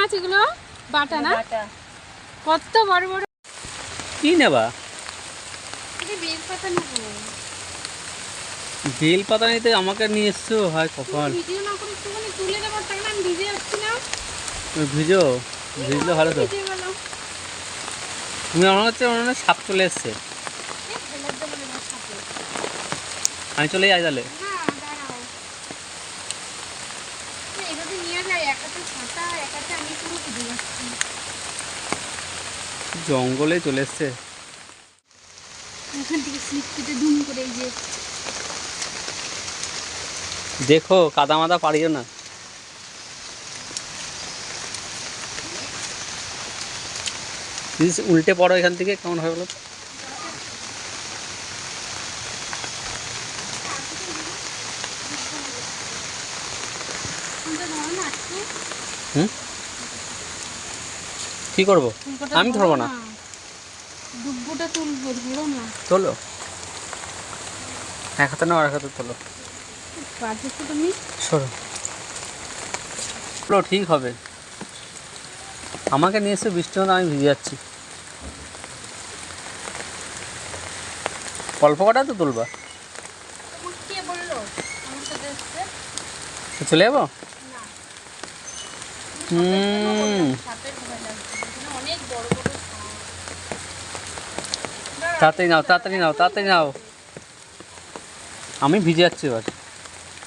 মাছ এগুলো? বাটা না? কত বড় বড়। কি নেবা? বেল পাতা নেবো। বেল পাতা নিতে আমাকে নিয়ে এসছো, হয় কপাল। ভিডিও না করে একটুখানি তুলে দেবো, তাই না? আমি ভিজে যাচ্ছি না। ভিজো, ভিজলে ভালো তো। তুমি মনে হচ্ছে মনে সাপ চলে এসছে। আমি চলে যাই তাহলে। জঙ্গলে চলে এসছে। দেখো কাদা মাদা পারিও না। উল্টে পড়ো এখান থেকে, কেমন হয় বলো? হুম, কি করবো? আমি ধরবো না। ডুবুটা তুলবো, ধরো না। তোলো, এক হাতে নাও, আর এক হাতে তোলো। তুমি সরো, তোলো, ঠিক হবে। আমাকে নিয়ে এসে বৃষ্টি মতো আমি ভিজে যাচ্ছি। অল্প কটা তো তুলবা। কে বললো আমার সাথে এসছে? চলে যাবো। অনেক বড় বড়। তাড়াতাড়ি নাও, তাড়াতাড়ি নাও, তাড়াতাড়ি নাও। আমি ভিজে যাচ্ছি এবার।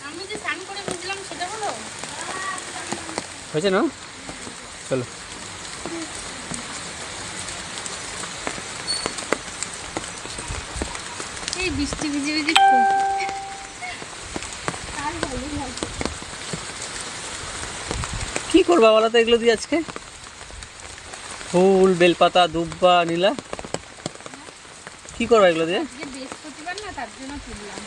আমি যে স্নান করে বুঝলাম সেটা বলো। হয়েছে না? চলো। এই বৃষ্টি ভিজে ভিজে কি করবা বলো তো এগুলো দিয়ে আজকে? ফুল, বেলপাতা, দুব্বা নিলা, কি করবা এগুলো দিয়ে? বৃহস্পতিবার না, তার জন্য তুললাম।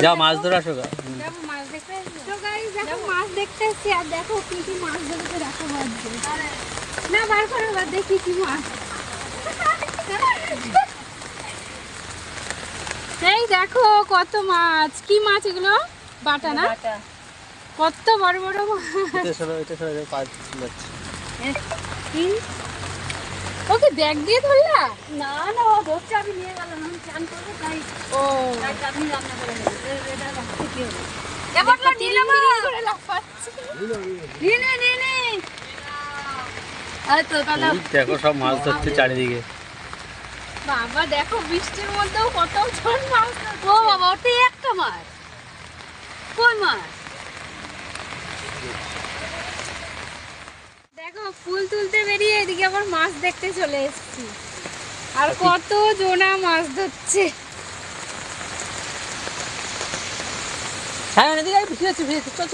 যা মাছ ধরে আসো গা। যাবো মাছ দেখতে। তো গাইস দেখো মাছ দেখতে এসেছি, আর দেখো কি কি মাছ ধরেছে, দেখো বাদ না বার করে বাদ দেখি কি মাছ। এই দেখো কত মাছ। কি মাছ এগুলো? বাটা না? কত বড় বড় মাছ। ওকে ব্যাগ দিয়ে ধরলা? না না, ও ধরছে, আমি নিয়ে গেলাম, আমি চান করবো তাই। ও আপনি রান্না করে নেবেন, এটা রাখতে কি হবে? এবারটা নিলাম করে লাফাচ্ছে। নে আরে তো তাহলে দেখো সব মাছ ধরছে চারিদিকে। বাবা দেখো বৃষ্টির মধ্যেও কত জন মাছ। ও বাবা, ওটা একটা মাছ। কোন মাছ? দেখো ফুল তুলতে বেরিয়ে এদিকে আবার মাছ দেখতে চলে এসেছি, আর কত জনা মাছ ধরছে। হ্যাঁ, এদিকে ভিজে যাচ্ছে, ভিজে যাচ্ছে।